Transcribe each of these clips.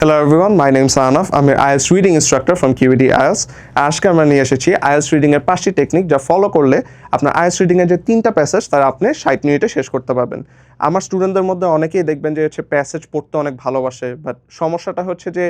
Hello everyone, my name is Anaf. I'm an IELTS reading instructor from QED IELTS. আজকে আমরা নিয়ে এসেছি IELTS reading এর 5টি টেকনিক যা ফলো করলে আপনার IELTS রিডিং এর যে 3টা প্যাসেজ তারা আপনি 60 মিনিটে শেষ করতে পারবেন। আমার স্টুডেন্টদের মধ্যে অনেকেই দেখবেন যে প্যাসেজ পড়তে অনেক ভালোবাসে, বাট সমস্যাটা হচ্ছে যে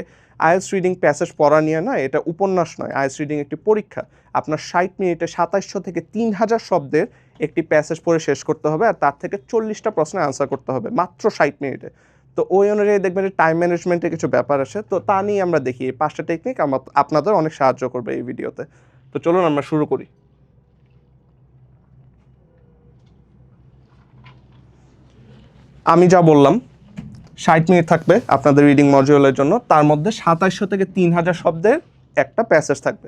IELTS রিডিং প্যাসেজ পড়া নিয়ে না, এটা উপন্যাস নয়। IELTS রিডিং একটি পরীক্ষা। আপনার 60 মিনিটে 2700 থেকে 3000 শব্দের একটি প্যাসেজ পড়ে শেষ করতে হবে, আর তার থেকে 40টা প্রশ্নের আনসার করতে হবে মাত্র 60 মিনিটে। তো ওই অনুযায়ী দেখবেন যে টাইম ম্যানেজমেন্টের কিছু ব্যাপার আছে, তো তা নিয়ে আমরা দেখি এই 5টা টেকনিক আপনাদের অনেক সাহায্য করবে এই ভিডিওতে। তো চলুন আমরা শুরু করি। আমি যা বললাম 60 মিনিট থাকবে আপনাদের রিডিং মডিউলের জন্য, তার মধ্যে 2700 থেকে 3000 শব্দের একটা প্যাসেজ থাকবে।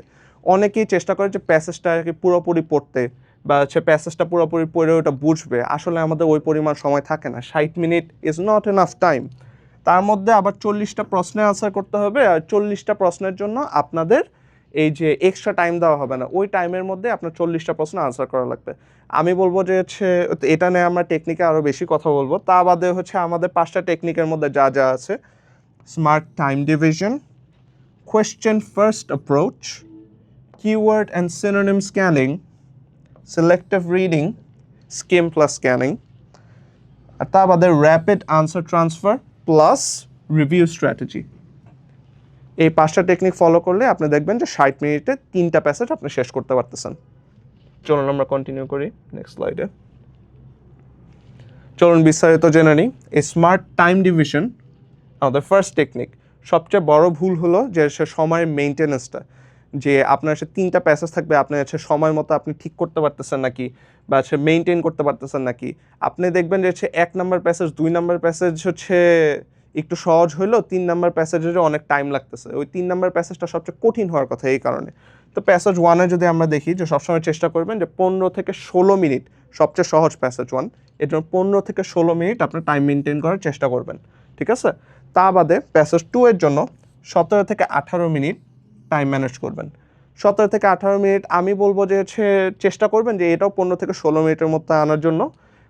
অনেকেই চেষ্টা করে যে প্যাসেজটাকে পুরোপুরি পড়তে বা প্যাসেজটা পুরোপুরি পড়ে ওটা বুঝবে, আসলে আমাদের ওই পরিমাণ সময় থাকে না। 60 minute is not enough time. তার মধ্যে আবার 40টা প্রশ্নের আনসার করতে হবে, আর 40টা প্রশ্নের জন্য আপনাদের এই যে এক্সট্রা টাইম দেওয়া হবে না, ওই টাইমের মধ্যে আপনার 40টা প্রশ্ন আনসার করা লাগবে। আমি বলবো যে এটা নিয়ে আমরা টেকনিকে আরও বেশি কথা বলবো। তা বাদে আমাদের 5টা টেকনিকের মধ্যে যা যা আছে: smart time division, question first approach, keyword and synonym scanning, selective reading, skim plus scanning, আর তা বাদে rapid answer transfer plus review strategy. এই 5টা টেকনিক ফলো করলে আপনি দেখবেন যে 60 মিনিটে 3টা প্যাসেজ আপনি শেষ করতে পারতেছেন। চলুন আমরা কন্টিনিউ করি নেক্সট স্লাইডে। চলুন বিস্তারিত জেনে নিই। এই স্মার্ট টাইম ডিভিশন আমাদের ফার্স্ট টেকনিক। সবচেয়ে বড় ভুল হলো যে সময়ের মেনটেন্যান্সটা, যে আপনার 3টা প্যাসেজ থাকবে, আপনার সময় মতো আপনি ঠিক করতে পারতেছেন নাকি বা মেনটেন করতে পারতেছেন নাকি। আপনি দেখবেন যে 1 নাম্বার প্যাসেজ 2 নাম্বার প্যাসেজ একটু সহজ হইলো, 3 নাম্বার প্যাসেজে অনেক টাইম লাগতেছে। ওই 3 নাম্বার প্যাসেজটা সবচেয়ে কঠিন হওয়ার কথা এই কারণে। তো প্যাসেজ 1-এ যদি আমরা দেখি, যে সবসময় চেষ্টা করবেন যে 15 থেকে 16 মিনিট, সবচেয়ে সহজ প্যাসেজ 1, এর জন্য 15 থেকে 16 মিনিট আপনার টাইম মেনটেন করার চেষ্টা করবেন, ঠিক আছে। তা বাদে প্যাসেজ 2 এর জন্য 17 থেকে 18 মিনিট টাইম ম্যানেজ করবেন। 17 থেকে 18 মিনিট আমি বলবো যে চেষ্টা করবেন যে এটাও 15 থেকে 16 মিনিটের মধ্যে আনার জন্য,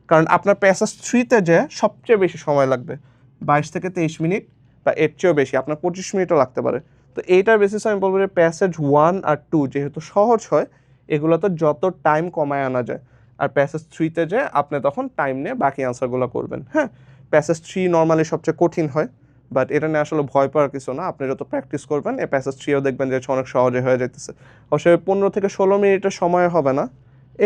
কারণ আপনার প্যাসেজ 3-তে যে সবচেয়ে বেশি সময় লাগবে 22 থেকে 23 মিনিট, বা এর চেয়েও বেশি, আপনার 25 মিনিটও লাগতে পারে। তো এইটার বেসিসে আমি বলবো যে প্যাসেজ 1 আর 2 যেহেতু সহজ হয়, এগুলোতে যত টাইম কমায় আনা যায়, আর প্যাসেজ 3-তে যে আপনি তখন টাইম নিয়ে বাকি আনসারগুলো করবেন। হ্যাঁ, প্যাসেজ 3 নর্মালি সবচেয়ে কঠিন হয়, বাট এটা নিয়ে আসলে ভয় পাওয়ার কিছু না। আপনি যত প্র্যাকটিস করবেন এই প্যাসেজ 3-ও দেখবেন যে অনেক সহজে হয়ে যেতেছে। অবশ্যই 15 থেকে 16 মিনিটের সময় হবে না,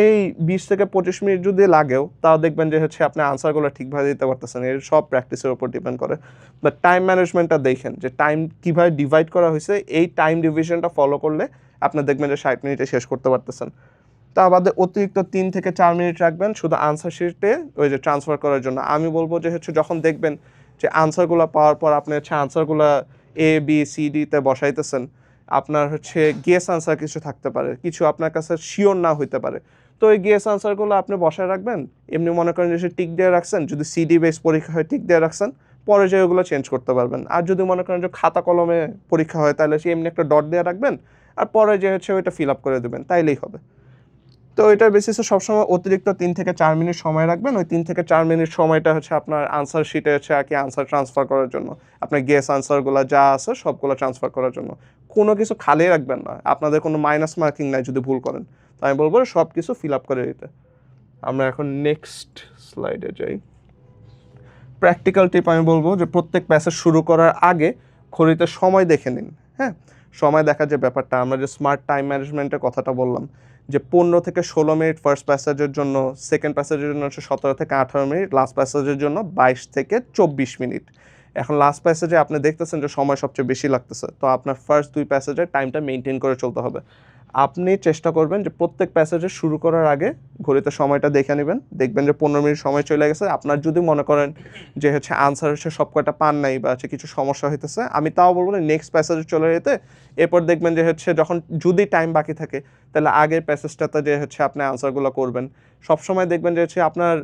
এই 20 থেকে 25 মিনিট যদি লাগেও, তাও দেখবেন যে আপনি আনসারগুলো ঠিকভাবে দিতে পারতেছেন। এর সব প্র্যাকটিসের উপর ডিপেন্ড করে। বাট টাইম ম্যানেজমেন্টটা দেখেন যে টাইম কীভাবে ডিভাইড করা হয়েছে, এই টাইম ডিভিশনটা ফলো করলে আপনি দেখবেন যে 60 মিনিটে শেষ করতে পারতেছেন। তা বাদে অতিরিক্ত 3 থেকে 4 মিনিট রাখবেন শুধু আনসার শিটে ওই যে ট্রান্সফার করার জন্য। আমি বলবো যে যখন দেখবেন যে আনসারগুলো পাওয়ার পর আপনি আনসারগুলো A B C D তে বসাইতেছেন, আপনার গেস আনসার কিছু থাকতে পারে, কিছু আপনার কাছে শিওর না হইতে পারে। তো ওই গেস আনসারগুলো আপনি বসায় রাখবেন। এমনি মনে করেন যে টিক দিয়ে রাখছেন, যদি CD বেস পরীক্ষা হয় টিক দিয়ে রাখছেন, পরে যে ওগুলো চেঞ্জ করতে পারবেন। আর যদি মনে করেন যে খাতা কলমে পরীক্ষা হয়, তাহলে এমনি একটা ডট দিয়ে রাখবেন, আর পরে যে ওইটা ফিল আপ করে দেবেন, তাইলেই হবে। তো এটার বেসিসে সবসময় অতিরিক্ত 3 থেকে 4 মিনিট সময় রাখবেন। ওই 3 থেকে 4 মিনিট সময়টা আপনার আনসার শিটে আর কি আনসার ট্রান্সফার করার জন্য, আপনার গেস আনসারগুলো যা আছে সবগুলো ট্রান্সফার করার জন্য। কোনো কিছু খালি রাখবেন না, আপনাদের কোনো মাইনাস মার্কিং নাই যদি ভুল করেন। তো আমি বলবো সব কিছু ফিল আপ করে দিতে। আমরা এখন নেক্সট স্লাইডে যাই। প্র্যাকটিক্যাল টিপ আমি বলবো যে প্রত্যেক প্যাসেজ শুরু করার আগে ঘড়িতে সময় দেখে নিন। হ্যাঁ, সময় দেখার যে ব্যাপারটা, আমরা যে স্মার্ট টাইম ম্যানেজমেন্টের কথাটা বললাম, যে 15 থেকে 16 মিনিট ফার্স্ট প্যাসেজের জন্য, সেকেন্ড প্যাসেজের জন্য 17 থেকে 18 মিনিট, লাস্ট প্যাসেজের জন্য 22 থেকে 24 মিনিট। এখন লাস্ট প্যাসেজে আপনি দেখতেছেন যে সময় সবচেয়ে বেশি লাগতেছে, তো আপনার ফার্স্ট 2 প্যাসেজের টাইমটা মেনটেন করে চলতে হবে। আপনি চেষ্টা করবেন যে প্রত্যেক প্যাসেজে শুরু করার আগে ঘড়িতে সময়টা দেখে নেবেন, দেখবেন যে 15 মিনিট সময় চলে গেছে। আপনার যদি মনে করেন যে আনসার সব কয়টা পান নাই বা কিছু সমস্যা হইতেছে, আমি তাও বলবো না নেক্সট প্যাসেজে চলে যেতে। এরপর দেখবেন যে যখন যদি টাইম বাকি থাকে, তাহলে আগের প্যাসেজটাতে যে আপনি আনসারগুলো করবেন। সবসময় দেখবেন যে আপনার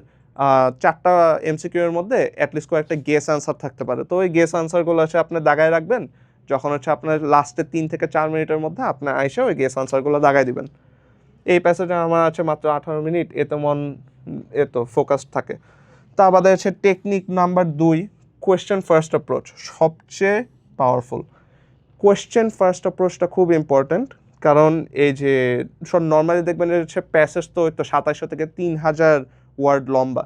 4টা MCQ এর মধ্যে অ্যাটলিস্ট কয়েকটা গেস আনসার থাকতে পারে। তো ওই গেস আনসারগুলো আপনি দাগায় রাখবেন, যখন আপনার লাস্টে 3 থেকে 4 মিনিটের মধ্যে আপনার আইসা ওই গেস আনসারগুলো দাগায় দিবেন। এই প্যাসেজে আমার মাত্র 18 মিনিট, এত ফোকাস থাকে। তা বাদে technique number 2, question first approach. সবচেয়ে পাওয়ারফুল। কোয়েশ্চেন ফার্স্ট অ্যাপ্রোচটা খুব ইম্পর্ট্যান্ট, কারণ এই যে সব নর্মালি দেখবেন যে হচ্ছে প্যাসেজ তো ওই তো 2700 থেকে 3000 ওয়ার্ড লম্বা।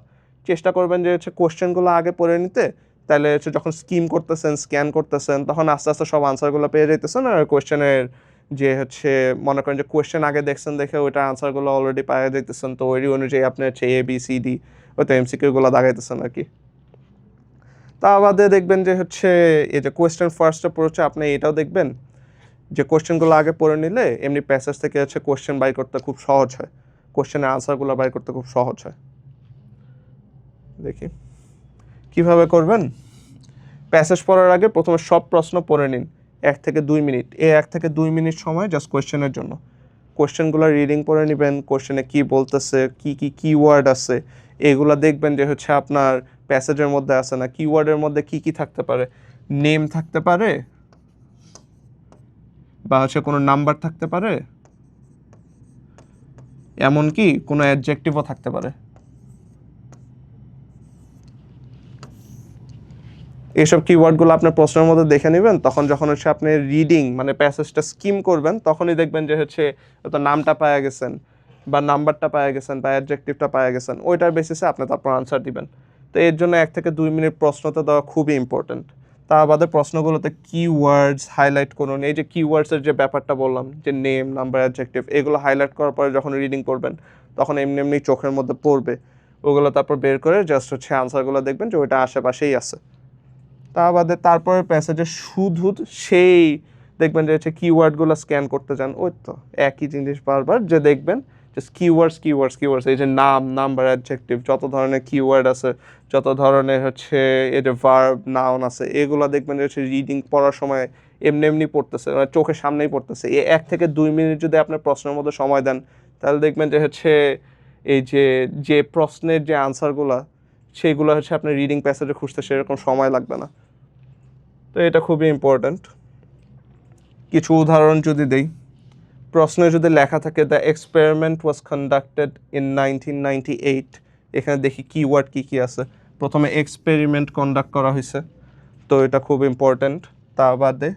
চেষ্টা করবেন যে হচ্ছে কোয়েশ্চেনগুলো আগে পড়ে নিতে, তাহলে হচ্ছে যখন স্কিম করতেছেন, স্ক্যান করতেছেন, তখন আস্তে আস্তে সব আনসারগুলো পেয়ে যাইতেছেন। আর কোয়েশ্চেনের যে হচ্ছে মনে করেন যে কোয়েশ্চেন আগে দেখছেন দেখে ওইটার আনসারগুলো অলরেডি পাওয়া যাইতেছেন, তো ওই অনুযায়ী আপনি হচ্ছে ABCD ওই তো MCQ-গুলো দাগাইতেছেন আর কি। তা বাদে দেখবেন যে হচ্ছে এই যে কোয়েশ্চেন ফার্স্ট অ্যাপ্রোচে আপনি এটাও দেখবেন যে কোয়েশ্চেনগুলো আগে পড়ে নিলে এমনি প্যাসেজ থেকে হচ্ছে কোয়েশ্চেন বাই করতে খুব সহজ হয়, কোয়েশ্চেনের আনসারগুলো বাই করতে খুব সহজ হয়। দেখি কিভাবে করবেন। প্যাসেজ পড়ার আগে প্রথমে সব প্রশ্ন পড়ে নিন 1 থেকে 2 মিনিট। এই 1 থেকে 2 মিনিট সময় জাস্ট কোয়েশ্চেনের জন্য। কোয়েশ্চেনগুলো রিডিং পড়ে নেবেন, কোয়েশ্চেনে কী বলতেছে, কী কী কিওয়ার্ড আছে এগুলো দেখবেন যে হচ্ছে আপনার প্যাসেজের মধ্যে আছে না। কিওয়ার্ডের মধ্যে কী কী থাকতে পারে, নেম থাকতে পারে, বা হচ্ছে কোনো নাম্বার থাকতে পারে, এমনকি কোনো অ্যাডজেক্টিভও থাকতে পারে। এইসব কিওয়ার্ডগুলো আপনার প্রশ্নের মধ্যে দেখে নেবেন, তখন যখন হচ্ছে আপনি রিডিং মানে প্যাসেজটা স্কিম করবেন তখনই দেখবেন যে হচ্ছে তো নামটা পাওয়া গেছেন বা নাম্বারটা পাওয়া গেছেন বা অ্যাডজেক্টিভটা পাওয়া গেছেন, ওইটার বেসিসে আপনি তারপর আনসার দিবেন। তো এর জন্য 1 থেকে 2 মিনিট প্রশ্নতে দেওয়া খুবই ইম্পর্টেন্ট। তা বাদে প্রশ্নগুলোতে কিওয়ার্ডস হাইলাইট করুন। এই যে কিওয়ার্ডসের যে ব্যাপারটা বললাম যে নেম, নাম্বার, অ্যাডজেক্টিভ, এগুলো হাইলাইট করার পরে যখন রিডিং করবেন তখন এমনি এমনি চোখের মধ্যে পড়বে। ওগুলো তারপর বের করে জাস্ট হচ্ছে আনসারগুলো দেখবেন যে ওইটা আশেপাশেই আছে। তা বাদে তারপরে প্যাসেজে শুধু সেই দেখবেন যে হচ্ছে কিওয়ার্ডগুলো স্ক্যান করতে যান, ওই তো একই জিনিস বারবার যে দেখবেন যে কিওয়ার্ডস এই যে নাম, নাম্বার, অ্যাডজেক্টিভ, যত ধরনের কিওয়ার্ড আছে, যত ধরনের হচ্ছে এই যে ভার্ব, নাউন আছে, এগুলো দেখবেন যে হচ্ছে রিডিং পড়ার সময় এমনি এমনি পড়তেছে, মানে চোখের সামনেই পড়তেছে। এই 1 থেকে 2 মিনিট যদি আপনার প্রশ্নের মধ্যে সময় দেন, তাহলে দেখবেন যে হচ্ছে এই যে যে প্রশ্নের যে আনসারগুলো সেইগুলো হচ্ছে আপনার রিডিং প্যাসেজে খুঁজতে সেরকম সময় লাগবে না। তো এটা খুবই ইম্পর্ট্যান্ট। কিছু উদাহরণ যদি দেই, প্রশ্নে যদি লেখা থাকে the experiment was conducted in 1998, এখানে দেখি কিওয়ার্ড কী কী আছে। প্রথমে এক্সপেরিমেন্ট কন্ডাক্ট করা হয়েছে, তো এটা খুব ইম্পর্ট্যান্ট। তা বাদে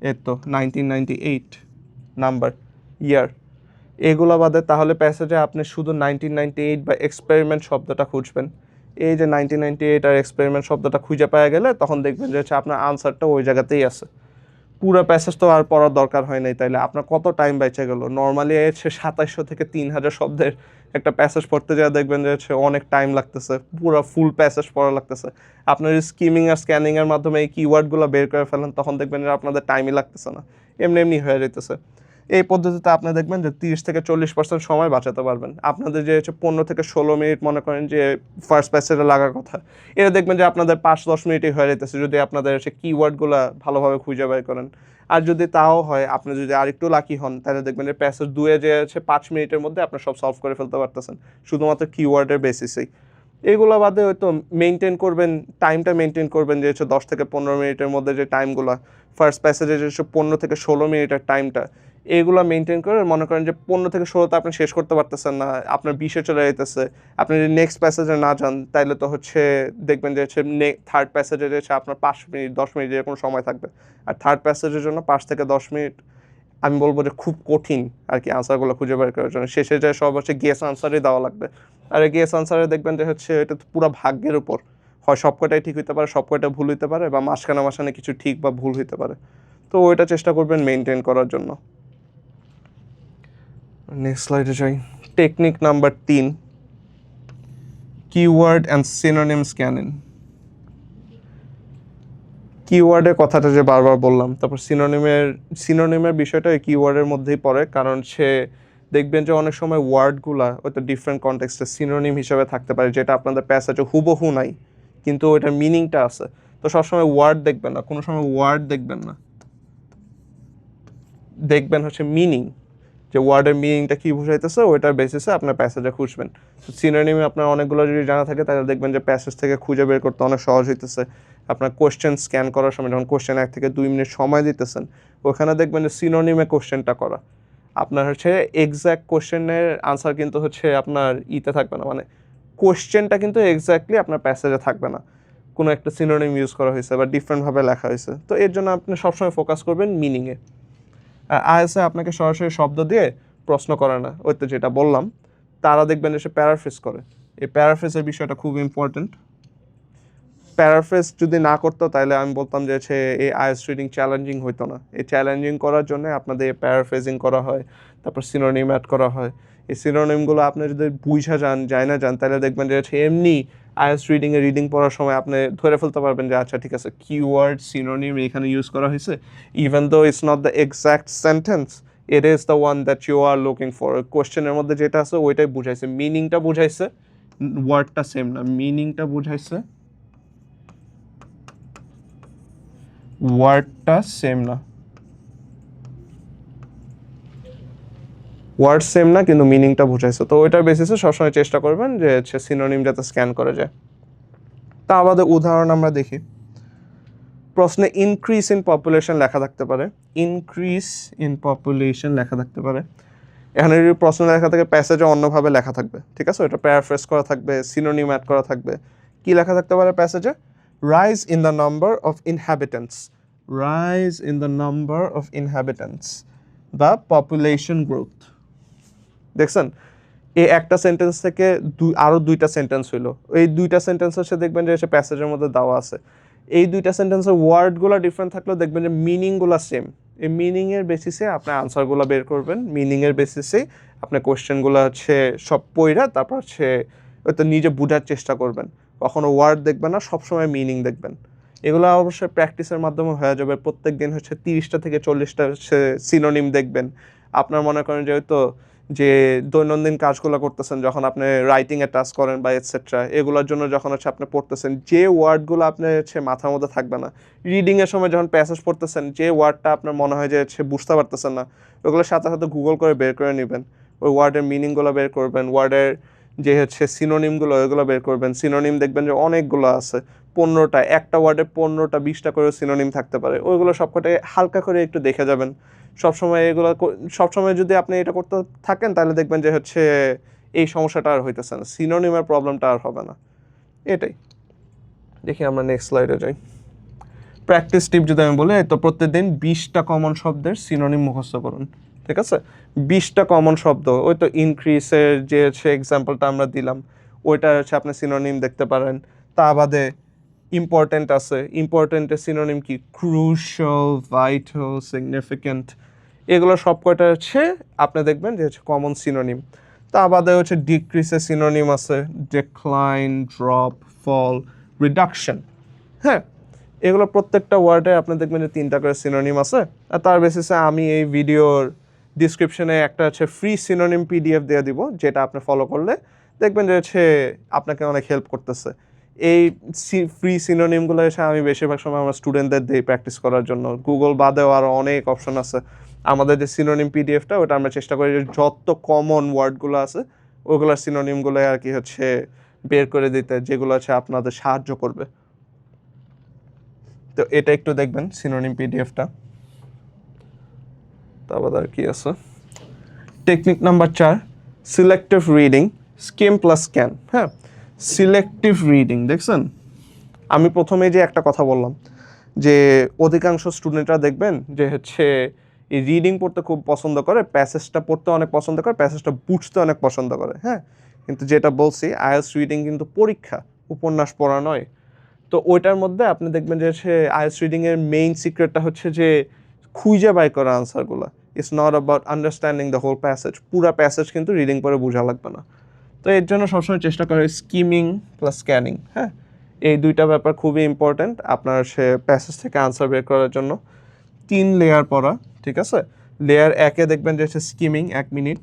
এই তো 1998 নাম্বার, ইয়ার, এগুলো বাদে তাহলে প্যাসেজে আপনি শুধু 1998 বা এক্সপেরিমেন্ট শব্দটা খুঁজবেন। এই যে 1998 আর এক্সপেরিমেন্ট শব্দটা খুঁজে পাওয়া গেলে তখন দেখবেন যে হচ্ছে আপনার আনসারটা ওই জায়গাতেই আছে। পুরো প্যাসেজ তো আর পড়ার দরকার হয় নাই, তাইলে আপনার কত টাইম বেঁচে গেল। নর্মালি হচ্ছে 2700 থেকে 3000 শব্দের একটা প্যাসেজ পড়তে যাওয়া দেখবেন যে হচ্ছে অনেক টাইম লাগতেছে, পুরো ফুল প্যাসেজ পড়া লাগতেছে। আপনার স্কিমিং আর স্ক্যানিংয়ের মাধ্যমে এই কিওয়ার্ডগুলো বের করে ফেলেন, তখন দেখবেন যে আপনাদের টাইমই লাগতেছে না, এমনি এমনি হয়ে যেতেছে। এই পদ্ধতিতে আপনি দেখবেন যে 30 থেকে 40% সময় বাঁচাতে পারবেন। আপনাদের যে হচ্ছে 15 থেকে 16 মিনিট মনে করেন যে ফার্স্ট প্যাসেজে লাগার কথা, এটা দেখবেন যে আপনাদের 5-10 মিনিটই হয়ে যেতেছে যদি আপনাদের হচ্ছে কিওয়ার্ডগুলো ভালোভাবে খুঁজে বের করেন। আর যদি তাও হয়, আপনি যদি আরেকটু লাকি হন, তাহলে দেখবেন যে প্যাসেজ 2-এ যে হচ্ছে 5 মিনিটের মধ্যে আপনি সব সলভ করে ফেলতে পারতেছেন শুধুমাত্র কিওয়ার্ডের বেসিসেই। এগুলো বাদে হয়তো মেনটেন করবেন, টাইমটা মেনটেন করবেন যে হচ্ছে 10 থেকে 15 মিনিটের মধ্যে যে টাইমগুলো, ফার্স্ট প্যাসেজে যে হচ্ছে 15 থেকে 16 মিনিটের টাইমটা, এগুলো মেনটেন করে মনে করেন যে 15 থেকে 16তে আপনি শেষ করতে পারতেছেন না, আপনার 20-এ চলে যেতেছে, আপনি যদি নেক্সট প্যাসেজে না যান তাহলে তো হচ্ছে দেখবেন যে হচ্ছে থার্ড প্যাসেজে যে হচ্ছে আপনার 5 মিনিট 10 মিনিট এরকম সময় থাকবে। আর থার্ড প্যাসেজের জন্য 5 থেকে 10 মিনিট আমি বলবো যে খুব কঠিন আর কি আনসারগুলো খুঁজে বের করার জন্য। শেষে যে সব হচ্ছে গেস আনসারই দেওয়া লাগবে। আর এই গেস আনসারে দেখবেন যে হচ্ছে এটা তো পুরো ভাগ্যের উপর, হয় সব কটাই ঠিক হইতে পারে, সব কয়টা ভুল হইতে পারে, বা মাঝখানে কিছু ঠিক বা ভুল হইতে পারে। তো ওইটা চেষ্টা করবেন মেনটেন করার জন্য। নেক্সট স্লাইডে যাই। Technique number 3, keyword and synonym scanning. কিওয়ার্ডের কথাটা যে বারবার বললাম, তারপর সিনোনিমের বিষয়টা এই কিওয়ার্ডের মধ্যেই পড়ে, কারণ সে দেখবেন যে অনেক সময় ওয়ার্ডগুলা হয়তো ডিফারেন্ট কনটেক্সটে সিনোনিম হিসেবে থাকতে পারে, যেটা আপনাদের প্যাসেজে হুবহু নাই কিন্তু ওইটার মিনিংটা আছে। তো সবসময় ওয়ার্ড দেখবেন না, কোনো সময় ওয়ার্ড দেখবেন না, দেখবেন হচ্ছে মিনিং, যে ওয়ার্ডের মিনিংটা কী বুঝাইতেছে ওইটার বেসিসে আপনার প্যাসেজে খুঁজবেন। সিনোনিমে আপনার অনেকগুলো যদি জানা থাকে তাহলে দেখবেন যে প্যাসেজ থেকে খুঁজে বের করতে অনেক সহজ হইতেছে। আপনার কোশ্চেন স্ক্যান করার সময় যখন কোশ্চেন 1 থেকে 2 মিনিট সময় দিতেছেন, ওখানে দেখবেন যে সিনোনিমে কোশ্চেনটা করা আপনার হচ্ছে এক্স্যাক্ট কোশ্চেনের আনসার কিন্তু হচ্ছে আপনার ইতে থাকবে না, মানে কোশ্চেনটা কিন্তু এক্স্যাক্টলি আপনার প্যাসেজে থাকবে না। কোনো একটা সিনোনিম ইউজ করা হয়েছে বা ডিফারেন্টভাবে লেখা হয়েছে। তো এর জন্য আপনি সবসময় ফোকাস করবেন মিনিংয়ে। আইএলটিএসে আপনাকে সরাসরি শব্দ দিয়ে প্রশ্ন করে না, ওই তো যেটা বললাম, তারা দেখবেন যে সে প্যারাফ্রেজ করে। এই প্যারাফ্রেজের বিষয়টা খুব ইম্পর্টেন্ট। প্যারাফ্রেজ যদি না করতো তাহলে আমি বলতাম যে সে এই আইএলটিএস রিডিং চ্যালেঞ্জিং হইতো না। এই চ্যালেঞ্জিং করার জন্য আপনাদের প্যারাফ্রেজিং করা হয়, তারপর সিনোনিম অ্যাড করা হয়। এই সিনোনিমগুলো আপনি যদি বুঝা যান, যায় না যান, তাহলে দেখবেন যে হচ্ছে এমনি আইএলটিএস রিডিংয়ে রিডিং পড়ার সময় আপনি ধরে ফেলতে পারবেন যে আচ্ছা ঠিক আছে, কিওয়ার্ড সিনোনিম এখানে ইউজ করা হয়েছে, even though it's not the exact sentence, it is the one that you are looking for. কোয়েশ্চেনের মধ্যে যেটা আছে ওইটাই বুঝাইছে, মিনিংটা বুঝাইছে, ওয়ার্ডটা সেম না, মিনিংটা বুঝাইছে, ওয়ার্ডটা সেম না, ওয়ার্ড সেম না কিন্তু মিনিংটা বুঝাইছে। তো ওইটার বেসিসে সবসময় চেষ্টা করবেন যে হচ্ছে সিনোনিম যাতে স্ক্যান করা যায়। তা আমাদের উদাহরণ আমরা দেখি। প্রশ্নে ইনক্রিজ ইন পপুলেশন লেখা থাকতে পারে, ইনক্রিজ ইন পপুলেশন লেখা থাকতে পারে। এখানে যদি প্রশ্ন লেখা থাকে প্যাসেজে অন্যভাবে লেখা থাকবে, ঠিক আছে, ওটা প্যারাফ্রেজ করা থাকবে, সিনোনিম অ্যাড করা থাকবে। কি লেখা থাকতে পারে প্যাসেজে? Rise in the number of inhabitants, rise in the number of inhabitants বা পপুলেশন গ্রোথ। দেখছেন, এই একটা সেন্টেন্স থেকে আরও দুইটা সেন্টেন্স হইলো, এই দুইটা সেন্টেন্স হচ্ছে দেখবেন যে প্যাসেজের মধ্যে দেওয়া আছে। এই দুইটা সেন্টেন্সের ওয়ার্ডগুলো ডিফারেন্ট থাকলেও দেখবেন যে মিনিংগুলো সেম। এই মিনিংয়ের বেসিসে আপনি আনসারগুলো বের করবেন, মিনিংয়ের বেসিসেই আপনি কোয়েশ্চেনগুলো হচ্ছে সব পড়া, তারপর হচ্ছে হয়তো নিজে বোঝার চেষ্টা করবেন। কখনো ওয়ার্ড দেখবেন না, সবসময় মিনিং দেখবেন। এগুলো অবশ্যই প্র্যাকটিসের মাধ্যমে হয়ে যাবে। প্রত্যেক দিন হচ্ছে 30টা থেকে 40টা হচ্ছে সিনোনিম দেখবেন। আপনার মনে করেন যে হয়তো যে দৈনন্দিন কাজগুলো করতেছেন, যখন আপনি রাইটিংয়ে টাস্ক করেন বা এটসেট্রা, এগুলোর জন্য যখন হচ্ছে আপনি পড়তেছেন, যে ওয়ার্ডগুলো আপনার হচ্ছে মাথার মধ্যে থাকবে না, রিডিংয়ের সময় যখন প্যাসেজ পড়তেছেন, যে ওয়ার্ডটা আপনার মনে হয় যে হচ্ছে বুঝতে পারতেছেন না, ওগুলোর সাথে সাথে গুগল করে বের করে নেবেন, ওই ওয়ার্ডের মিনিংগুলো বের করবেন, ওয়ার্ডের যে হচ্ছে সিনোনিমগুলো ওইগুলো বের করবেন। সিনোনিম দেখবেন যে অনেকগুলো আছে, 15টা, একটা ওয়ার্ডে 15টা 20টা করে সিনোনিম থাকতে পারে, ওইগুলো সবকটাই হালকা করে একটু দেখে যাবেন। সবসময় এগুলো সবসময় যদি আপনি এটা করতে থাকেন তাহলে দেখবেন যে হচ্ছে এই সমস্যাটা আর হইতেছে না, সিনোনিমের প্রবলেমটা আর হবে না। এটাই। দেখি আমরা নেক্সট স্লাইডে যাই। প্র্যাকটিস টিপ যদি আমি বলি, তো প্রত্যেকদিন 20টা কমন শব্দের সিনোনিম মুখস্থ করুন, ঠিক আছে? 20টা কমন শব্দ, ওই তো ইনক্রিজের যে হচ্ছে এক্সাম্পলটা আমরা দিলাম, ওইটা হচ্ছে আপনি সিনোনিম দেখতে পারেন। তা বাদে ইম্পর্ট্যান্ট আছে, ইম্পর্ট্যান্টের সিনোনিম কি? ক্রুশাল, ভাইটাল, সিগনিফিক্যান্ট, এগুলো সব কয়টা হচ্ছে আপনি দেখবেন যে হচ্ছে কমন সিনোনিম। তা বাদে হচ্ছে ডিক্রিসের সিনোনিম আছে, ডিক্লাইন, ড্রপ, ফল, রিডাকশন। হ্যাঁ, এগুলো প্রত্যেকটা ওয়ার্ডে আপনি দেখবেন যে 3টা করে সিনোনিম আছে। আর তার বেসিসে আমি এই ভিডিওর ডিসক্রিপশনে একটা হচ্ছে ফ্রি সিনোনিম পিডিএফ দিয়ে দিব, যেটা আপনি ফলো করলে দেখবেন যে হচ্ছে আপনাকে অনেক হেল্প করতেছে। এই ফ্রি সিনোনিমগুলো এসে আমি বেশিরভাগ সময় আমার স্টুডেন্টদের দিই প্র্যাকটিস করার জন্য। গুগল বাদেও আরও অনেক অপশন আছে। আমাদের যে সিনোনিম পিডিএফটা, ওটা আমরা চেষ্টা করি যে যত কমন ওয়ার্ডগুলো আছে ওগুলোর সিনোনিমগুলো আর কি হচ্ছে বের করে দিতে, যেগুলো হচ্ছে আপনাদের সাহায্য করবে। তো এটা একটু দেখবেন সিনোনিম পিডিএফটা। তারপর আর কি আছে, technique number 4, selective reading, skim plus scan. হ্যাঁ, সিলেক্টিভ রিডিং দেখছেন, আমি প্রথমে যে একটা কথা বললাম যে অধিকাংশ স্টুডেন্টরা দেখবেন যে হচ্ছে এই রিডিং পড়তে খুব পছন্দ করে, প্যাসেজটা পড়তে অনেক পছন্দ করে, প্যাসেজটা বুঝতে অনেক পছন্দ করে। হ্যাঁ, কিন্তু যেটা বলছি আইএলটিএস রিডিং কিন্তু পরীক্ষা, উপন্যাস পড়া নয়। তো ওইটার মধ্যে আপনি দেখবেন যে হচ্ছে আইএলটিএস রিডিংয়ের মেইন সিক্রেটটা হচ্ছে যে খুঁজে বাই করা আনসারগুলো। It's not about understanding the whole passage, পুরা প্যাসেজ কিন্তু রিডিং পরে বোঝা লাগবে না। তো এর জন্য সবসময় চেষ্টা করে স্কিমিং প্লাস স্ক্যানিং। হ্যাঁ, এই দুইটা ব্যাপার খুবই ইম্পর্ট্যান্ট আপনার সে প্যাসেজ থেকে আনসার বের করার জন্য। 3 লেয়ার পড়া, ঠিক আছে? লেয়ার 1-এ দেখবেন যে হচ্ছে স্কিমিং 1 মিনিট।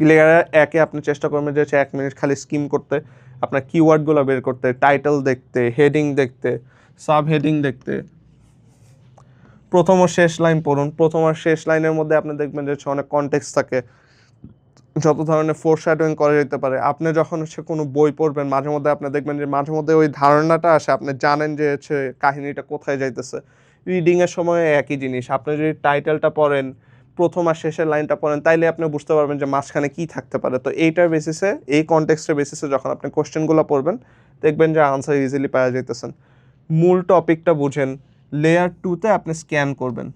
লেয়ার 1-এ আপনি চেষ্টা করবেন যে হচ্ছে 1 মিনিট খালি স্কিম করতে, আপনার কিওয়ার্ডগুলো বের করতে, টাইটেল দেখতে, হেডিং দেখতে, সাব হেডিং দেখতে। প্রথম ও শেষ লাইন পড়ুন। প্রথম আর শেষ লাইনের মধ্যে আপনি দেখবেন যে হচ্ছে অনেক কনটেক্সট থাকে, যত ধরনের ফোরশ্যাডোইং করা যেতে পারে। আপনি যখন হচ্ছে কোনো বই পড়বেন, মাঝে মধ্যে আপনি দেখবেন যে মাঝে মধ্যে ওই ধারণাটা আসে, আপনি জানেন যে হচ্ছে কাহিনীটা কোথায় যাইতেছে। রিডিংয়ের সময় একই জিনিস, আপনি যদি টাইটেলটা পড়েন, প্রথম আর শেষের লাইনটা পড়েন, তাইলে আপনি বুঝতে পারবেন যে মাঝখানে কী থাকতে পারে। তো এইটার বেসিসে, এই কনটেক্সটের বেসিসে যখন আপনি কোশ্চেনগুলো পড়বেন, দেখবেন যে আনসার ইজিলি পাওয়া যাইতেছেন। মূল টপিকটা বুঝেন। লেয়ার 2তে আপনি স্ক্যান করবেন।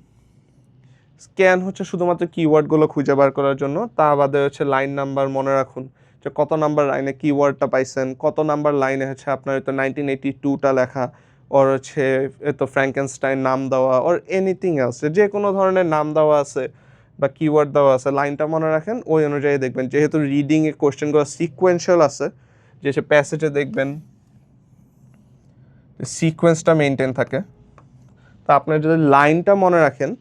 স্ক্যান হচ্ছে শুধুমাত্র কিওয়ার্ডগুলো খুঁজে বার করার জন্য, তা বাদে হচ্ছে লাইন নাম্বার মনে রাখুন যে কত নাম্বার লাইনে কিওয়ার্ডটা পাইছেন, কত নাম্বার লাইনে হচ্ছে আপনার হয়তো 1982টা লেখা, ওর হচ্ছে তো ফ্র্যাঙ্কেনস্টাইন নাম দেওয়া, ওর এনিথিং এলস, যে কোনো ধরনের নাম দেওয়া আছে বা কিওয়ার্ড দেওয়া আছে, লাইনটা মনে রাখেন, ওই অনুযায়ী দেখবেন। যেহেতু রিডিংয়ে কোশ্চেনগুলো সিকোয়েন্সিয়াল আছে, যে সে প্যাসেজে দেখবেন সিকোয়েন্সটা মেনটেন থাকে। তো আপনার যদি লাইনটা মনে রাখেন,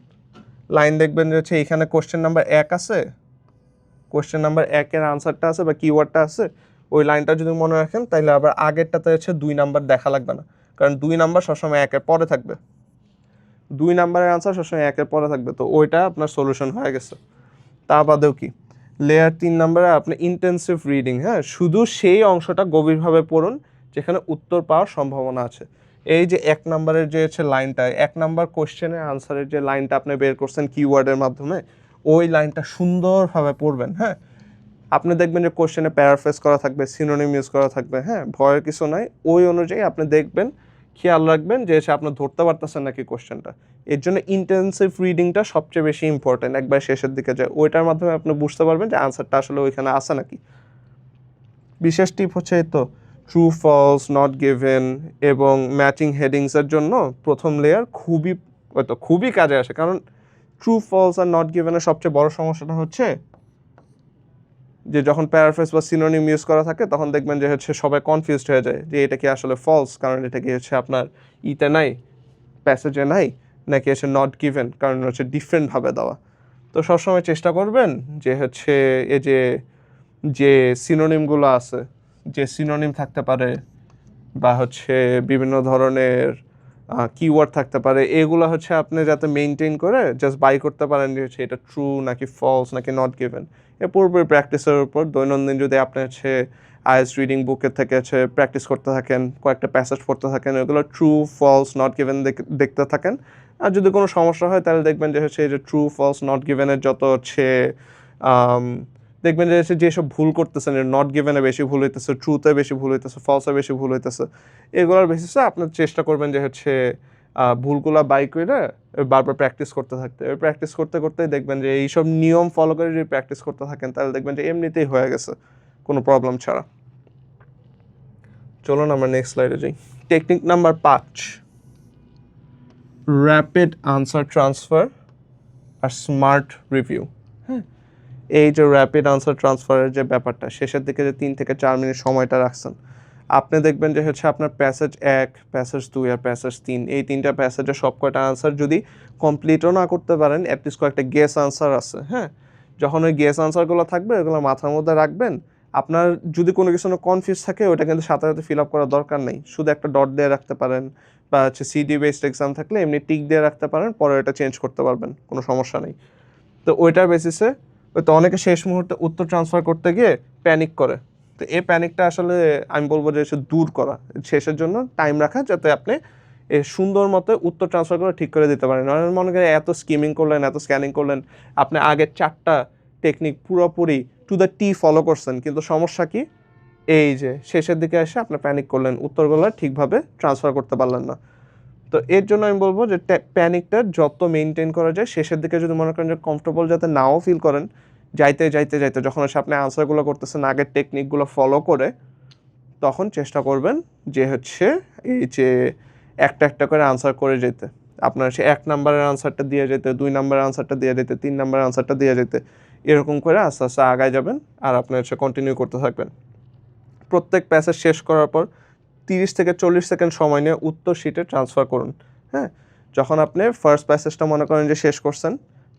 লাইন দেখবেন যে হচ্ছে এইখানে কোশ্চেন নাম্বার 1 আছে, কোশ্চেন নাম্বার 1-এর আনসারটা আছে বা কিওয়ার্ডটা আছে, ওই লাইনটা যদি মনে রাখেন তাহলে আবার আগেরটাতে হচ্ছে 2 নাম্বার দেখা লাগবে না, কারণ 2 নাম্বার সবসময় 1-এর পরে থাকবে। 2 নাম্বারের আনসার সবসময় 1-এর পরে থাকবে, তো ওইটা আপনার সলিউশন হয়ে গেছে। তা বাদেও কি, লেয়ার 3 নাম্বারে আপনি ইন্টেন্সিভ রিডিং, হ্যাঁ, শুধু সেই অংশটা গভীরভাবে পড়ুন যেখানে উত্তর পাওয়ার সম্ভাবনা আছে। এই যে 1 নাম্বারের যে হচ্ছে লাইনটা, 1 নাম্বার কোশ্চেনের আনসারের যে লাইনটা আপনি বের করছেন কিওয়ার্ডের মাধ্যমে, ওই লাইনটা সুন্দরভাবে পড়বেন। হ্যাঁ, আপনি দেখবেন যে কোশ্চেনে প্যারাফ্রেজ করা থাকবে, সিনোনিম ইউজ করা থাকবে, হ্যাঁ, ভয়ের কিছু নাই। ওই অনুযায়ী আপনি দেখবেন, খেয়াল রাখবেন যে সে আপনি ধরতে পারতেছেন নাকি কোশ্চেনটা। এর জন্য ইন্টেন্সিভ রিডিংটা সবচেয়ে বেশি ইম্পর্টেন্ট। একবার শেষের দিকে যায়, ওইটার মাধ্যমে আপনি বুঝতে পারবেন যে আনসারটা আসলে ওইখানে আছে নাকি। বিশেষ টিপ হচ্ছে এই তো ট্রু ফলস, নট গিভেন এবং ম্যাচিং হেডিংসের জন্য প্রথম লেয়ার খুবই কাজে আসে। কারণ ট্রু ফলস আর নট গিভেনের সবচেয়ে বড় সমস্যাটা হচ্ছে যে যখন প্যারাফ্রেজ বা সিনোনিম ইউজ করা থাকে তখন দেখবেন যে হচ্ছে সবাই কনফিউজড হয়ে যায় যে এটা কি আসলে ফলস কারণ এটা কি হচ্ছে আপনার ইতে নাই, প্যাসেজে নাই, নাকি হচ্ছে নট গিভেন কারণ হচ্ছে ডিফারেন্টভাবে দেওয়া। তো সবসময় চেষ্টা করবেন যে হচ্ছে এই যে সিনোনিমগুলো আছে, যে সিনোনিম থাকতে পারে বা হচ্ছে বিভিন্ন ধরনের কিওয়ার্ড থাকতে পারে, এগুলো হচ্ছে আপনি যাতে মেনটেন করে জাস্ট বাই করতে পারেন যে হচ্ছে এটা ট্রু নাকি ফলস নাকি নট গিভেন। এর পুরোপুরি প্র্যাকটিসের উপর। দৈনন্দিন যদি আপনি হচ্ছে আইএলটিএস রিডিং বুকের থেকে হচ্ছে প্র্যাকটিস করতে থাকেন, কয়েকটা প্যাসেজ পড়তে থাকেন, এগুলো ট্রু ফলস নট গিভেন দেখতে থাকেন। আর যদি কোনো সমস্যা হয় তাহলে দেখবেন যে হচ্ছে এই যে ট্রু ফলস নট গিভেনের যত হচ্ছে দেখবেন যে হচ্ছে যেসব ভুল করতেছেন, নট গিভেনে বেশি ভুল হইতেছে, ট্রুতে বেশি ভুল হইতেছে, ফলসে বেশি ভুল হইতেছে, এগুলোর বেসিসে আপনার চেষ্টা করবেন যে হচ্ছে ভুলগুলা বাই করে বারবার প্র্যাকটিস করতে থাকতে। প্র্যাকটিস করতে করতেই দেখবেন যে এইসব নিয়ম ফলো করে যদি প্র্যাকটিস করতে থাকেন তাহলে দেখবেন যে এমনিতেই হয়ে গেছে কোনো প্রবলেম ছাড়া। চলুন আমরা নেক্সট স্লাইডে যাই। Technique number 5, rapid answer transfer আর স্মার্ট রিভিউ। হ্যাঁ, এই যে র্যাপিড আনসার ট্রান্সফারের যে ব্যাপারটা, শেষের দিকে যে 3 থেকে 4 মিনিট সময়টা রাখছেন, আপনি দেখবেন যে হচ্ছে আপনার প্যাসেজ 1, প্যাসেজ 2 আর প্যাসেজ 3, এই 3টা প্যাসেজের সব কয়টা আনসার যদি কমপ্লিটও না করতে পারেন, অ্যাটলিস্ট কয়েকটা গেস আনসার আছে। হ্যাঁ, যখন ওই গেস আনসারগুলো থাকবে ওগুলো মাথার মধ্যে রাখবেন। আপনার যদি কোনো কিছু কনফিউজ থাকে ওটা কিন্তু সাথে সাথে ফিল আপ করার দরকার নেই, শুধু একটা ডট দিয়ে রাখতে পারেন, বা হচ্ছে সিডি বেসড এক্সাম থাকলে এমনি টিক দিয়ে রাখতে পারেন, পরে এটা চেঞ্জ করতে পারবেন, কোনো সমস্যা নেই। তো ওইটার বেসিসে তো অনেকে শেষ মুহূর্তে উত্তর ট্রান্সফার করতে গিয়ে প্যানিক করে। তো এই প্যানিকটা আসলে আমি বলবো যে দূর করা, শেষের জন্য টাইম রাখা, যাতে আপনি সুন্দর মতো উত্তর ট্রান্সফার করে ঠিক করে দিতে পারেন। মনে করেন এত স্কিমিং করলেন, এত স্ক্যানিং করলেন, আপনি আগের 4টা টেকনিক পুরোপুরি টু দ্য টি ফলো করছেন, কিন্তু সমস্যা কি, এই যে শেষের দিকে এসে আপনি প্যানিক করলেন, উত্তরগুলো ঠিকভাবে ট্রান্সফার করতে পারলেন না। তো এর জন্য আমি বলবো যে প্যানিকটা যত মেনটেন করা যায়, শেষের দিকে যদি মনে করেন যে কমফোর্টেবল যাতে নাও ফিল করেন, যাইতে যখন হচ্ছে আপনি আনসারগুলো করতেছেন আগের টেকনিকগুলো ফলো করে, তখন চেষ্টা করবেন যে হচ্ছে এই যে একটা একটা করে আনসার করে যেতে। আপনার সে 1 নাম্বারের আনসারটা দিয়ে যেতে, 2 নাম্বারের আনসারটা দিয়ে যেতে, 3 নাম্বারের আনসারটা দিয়ে যেতে, এরকম করে আস্তে আস্তে আগায় যাবেন আর আপনার হচ্ছে কন্টিনিউ করতে থাকবেন। প্রত্যেক প্যাসেজ শেষ করার পর 30 থেকে 40 সেকেন্ড সময় নিয়ে উত্তর শিটে ট্রান্সফার করুন। হ্যাঁ, যখন আপনি ফার্স্ট প্যাসেজটা মনে করেন যে শেষ করছেন,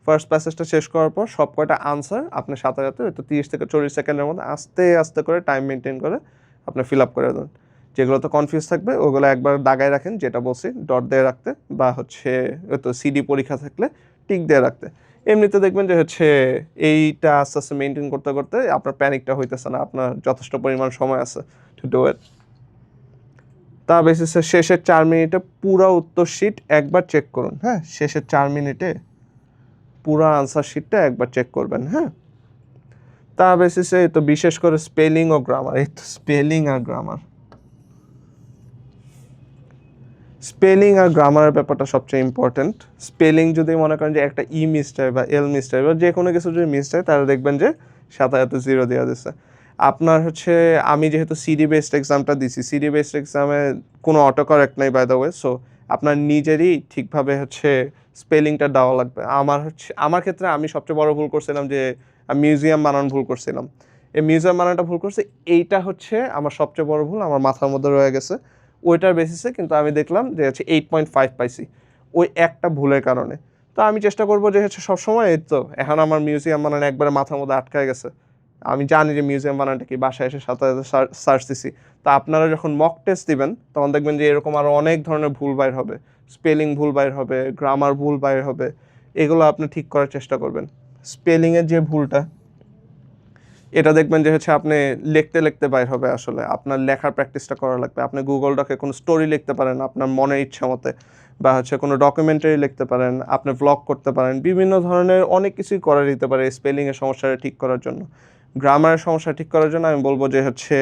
ফার্স্ট প্যাসেজটা শেষ করার পর সব কয়টা আনসার আপনি সাথে সাথে হয়তো 30 থেকে 40 সেকেন্ডের মধ্যে আস্তে আস্তে করে টাইম মেনটেন করে আপনি ফিল আপ করে দেন। যেগুলোতে কনফিউজ থাকবে ওগুলো একবার দাগায় রাখেন, যেটা বলছি ডট দিয়ে রাখতে, বা হচ্ছে হয়তো সিডি পরীক্ষা থাকলে টিক দিয়ে রাখতে। এমনিতে দেখবেন যে হচ্ছে এইটা আস্তে আস্তে মেনটেন করতে করতে আপনার প্যানিকটা হইতেছে না, আপনার যথেষ্ট পরিমাণ সময় আছে টু ডু ইট। তা বেসিসে শেষের 4 মিনিটে পুরো উত্তর শিট একবার চেক করুন। হ্যাঁ, শেষের 4 মিনিটে পুরো আনসার শিটটা একবার চেক করবেন। হ্যাঁ, তা বেসিসে তো বিশেষ করে স্পেলিং ও গ্রামার, এই তো স্পেলিং আর গ্রামার, স্পেলিং আর গ্রামারের ব্যাপারটা সবচেয়ে ইম্পর্ট্যান্ট। স্পেলিং যদি মনে করেন যে একটা ই মিস যায় বা এল মিস যায় বা যে কোনো কিছু যদি মিস যায় তাহলে দেখবেন যে সাথে সাথে 0 দেওয়া দিচ্ছে। আপনার হচ্ছে আমি যেহেতু সিডি বেসড এক্সামটা দিছি, সিডি বেসড এক্সামে কোনো অটো কারেক্ট নাই বাই দ্য ওয়ে, সো আপনার নিজেরই ঠিকভাবে হচ্ছে স্পেলিংটা দেওয়া লাগবে। আমার ক্ষেত্রে আমি সবচেয়ে বড় ভুল করছিলাম যে মিউজিয়াম বানান ভুল করছিলাম। এই মিউজিয়াম বানানটা ভুল করছি, এইটা হচ্ছে আমার সবচেয়ে বড় ভুল, আমার মাথার মধ্যে রয়ে গেছে। ওইটার বেসিসে কিন্তু আমি দেখলাম যে হচ্ছে 8.5 পাইছি ওই একটা ভুলের কারণে। তো আমি চেষ্টা করবো যে হচ্ছে সবসময়, এই তো এখন আমার মিউজিয়াম বানান একবারে মাথার মধ্যে আটকায় গেছে, আমি জানি যে মিউজিয়াম বানানটা কি, বাসায় এসে সাথে সাথে সার্চ দিছি। তো আপনারা যখন মক টেস্ট দিবেন তখন দেখবেন যে এরকম আরও অনেক ধরনের ভুল বাইর হবে, স্পেলিং ভুল বাইর হবে, গ্রামার ভুল বাইর হবে, এগুলো আপনি ঠিক করার চেষ্টা করবেন। স্পেলিংয়ের যে ভুলটা, এটা দেখবেন যে হচ্ছে আপনি লিখতে লিখতে বাইর হবে, আসলে আপনার লেখার প্র্যাকটিসটা করা লাগবে। আপনি গুগল ডকে কোনো স্টোরি লিখতে পারেন আপনার মনের ইচ্ছা মতে, বা হচ্ছে কোনো ডকুমেন্টারি লিখতে পারেন, আপনি ভ্লগ করতে পারেন, বিভিন্ন ধরনের অনেক কিছুই করা যেতে পারে স্পেলিংয়ের সমস্যাটা ঠিক করার জন্য। গ্রামারের সমস্যা ঠিক করার জন্য আমি বলবো যে হচ্ছে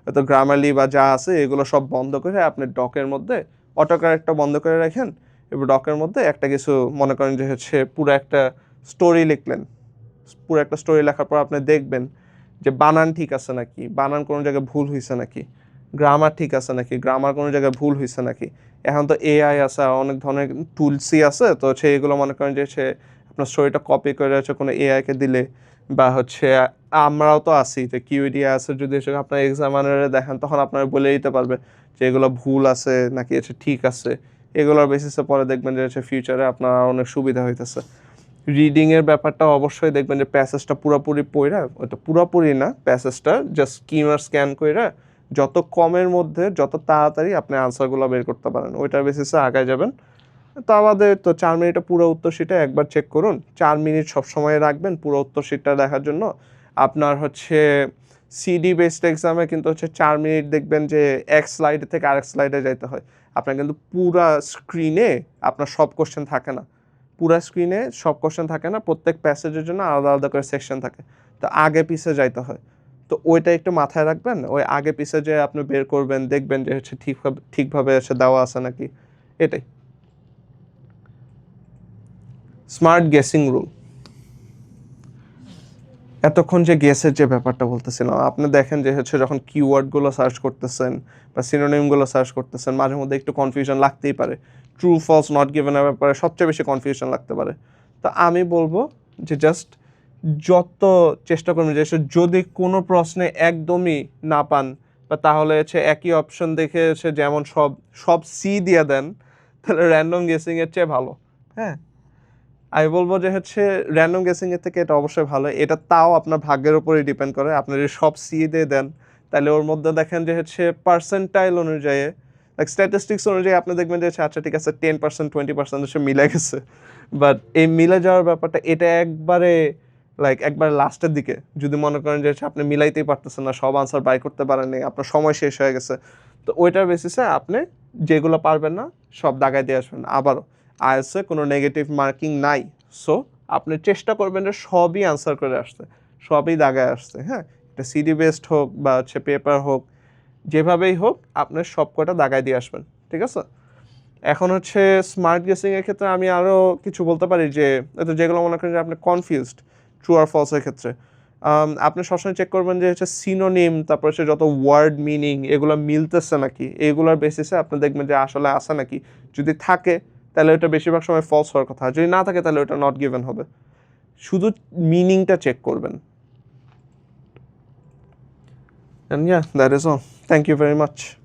হয়তো গ্রামারলি বা যা আছে এগুলো সব বন্ধ করে আপনি ডকের মধ্যে অটো কারেক্টটা বন্ধ করে রাখেন, এবার ডকের মধ্যে একটা কিছু মনে করেন যে হচ্ছে পুরো একটা স্টোরি লিখলেন। পুরো একটা স্টোরি লেখার পর আপনি দেখবেন যে বানান ঠিক আছে নাকি, বানান কোনো জায়গায় ভুল হয়েছে নাকি, গ্রামার ঠিক আছে নাকি, গ্রামার কোনো জায়গায় ভুল হয়েছে নাকি। এখন তো এআই আছে, অনেক ধরনের টুলসই আছে, তো হচ্ছে এগুলো মনে করেন যে সে আপনার স্টোরিটা কপি করে হচ্ছে কোনো এআইকে দিলে, বা হচ্ছে আমরাও তো আছি যে কিউইডি আছে, যদি হচ্ছে আপনার এক্সামিনারে দেখেন তখন আপনার বলে দিতে পারবে যে এগুলো ভুল আছে নাকি হচ্ছে ঠিক আছে। এগুলোর বেসিসে পরে দেখবেন যে হচ্ছে ফিউচারে আপনার অনেক সুবিধা হইতেছে। রিডিংয়ের ব্যাপারটা অবশ্যই দেখবেন যে প্যাসেজটা পুরোপুরি পড়া, ওইটা পুরোপুরি না, প্যাসেজটা জাস্ট স্কিমার স্ক্যান কইরা যত কমের মধ্যে যত তাড়াতাড়ি আপনি আনসারগুলো বের করতে পারেন ওইটার বেসিসে আগায় যাবেন। তো আমাদের তো 4 মিনিটে পুরো উত্তর শিটটা একবার চেক করুন, 4 মিনিট সবসময় রাখবেন পুরো উত্তর শিটটা দেখার জন্য। আপনার হচ্ছে সিডি বেসড এক্সামে কিন্তু হচ্ছে 4 মিনিট দেখবেন যে এক স্লাইড থেকে আরেক স্লাইডে যাইতে হয়। আপনার কিন্তু পুরা স্ক্রিনে আপনার সব কোশ্চেন থাকে না, পুরা স্ক্রিনে সব কোশ্চেন থাকে না, প্রত্যেক প্যাসেজের জন্য আলাদা আলাদা করে সেকশন থাকে, তো আগে পিছে যাইতে হয়। তো ওইটা একটু মাথায় রাখবেন, ওই আগে পিছে যে আপনি বের করবেন দেখবেন যে হচ্ছে ঠিকভাবে হচ্ছে দেওয়া আছে নাকি, এটাই। স্মার্ট গেসিং রুল, এতক্ষণ যে গেসের যে ব্যাপারটা বলতেছিলাম, আপনি দেখেন যে হচ্ছে যখন কিওয়ার্ডগুলো সার্চ করতেছেন বা সিনোনিমগুলো সার্চ করতেছেন মাঝে মধ্যে একটু কনফিউশন লাগতেই পারে, ট্রু ফলস নট গিভেনের ব্যাপারে সবচেয়ে বেশি কনফিউশন লাগতে পারে। তো আমি বলবো যে জাস্ট যত চেষ্টা করবেন যে যদি কোনো প্রশ্নে একদমই না পান বা তাহলে হচ্ছে একই অপশন দেখে হচ্ছে যেমন সব সব সি দিয়ে দেন, তাহলে র্যান্ডম গেসিংয়ের চেয়ে ভালো। হ্যাঁ, আমি বলবো যে হচ্ছে র্যান্ডম গেসিং এর থেকে এটা অবশ্যই ভালো। এটা তাও আপনার ভাগ্যের উপরেই ডিপেন্ড করে। আপনি যদি সব সি দিয়ে দেন তাহলে ওর মধ্যে দেখেন যে হচ্ছে পার্সেন্টাইল অনুযায়ী, লাইক স্ট্যাটিস্টিক্স অনুযায়ী আপনি দেখবেন যে আচ্ছা ঠিক আছে 10% 20% হচ্ছে মিলে গেছে, বাট এই মিলে যাওয়ার ব্যাপারটা এটা একবারে লাইক একবার লাস্টের দিকে যদি মনে করেন যে হচ্ছে আপনি মিলাইতেই পারতেছেন না, সব আনসার বাই করতে পারেননি, আপনার সময় শেষ হয়ে গেছে, তো ওইটার বেসিসে আপনি যেগুলো পারবেন না সব দাগায় দিয়ে আসবেন। আবারও আইএলটিএসে কোনো নেগেটিভ মার্কিং নাই, সো আপনি চেষ্টা করবেন যে সবই আনসার করে আসতে, সবই দাগায় আসতে। হ্যাঁ, এটা সিডি বেসড হোক বা হচ্ছে পেপার হোক, যেভাবেই হোক আপনার সব কটা দাগায় দিয়ে আসবেন, ঠিক আছে। এখন হচ্ছে স্মার্ট গেসিংয়ের ক্ষেত্রে আমি আরও কিছু বলতে পারি যে যেগুলো মনে করেন যে আপনি কনফিউজড ট্রু আর ফলসের ক্ষেত্রে, আপনি সবসময় চেক করবেন যে হচ্ছে সিনোনিম, তারপর হচ্ছে যত ওয়ার্ড মিনিং এগুলো মিলতেছে নাকি, এগুলোর বেসিসে আপনি দেখবেন যে আসলে আসে নাকি। যদি থাকে তাহলে ওটা বেশিরভাগ সময় ফলস হওয়ার কথা, যদি না থাকে তাহলে ওটা নট গিভেন হবে। শুধু মিনিংটা চেক করবেন। And yeah, that is all. Thank you very much.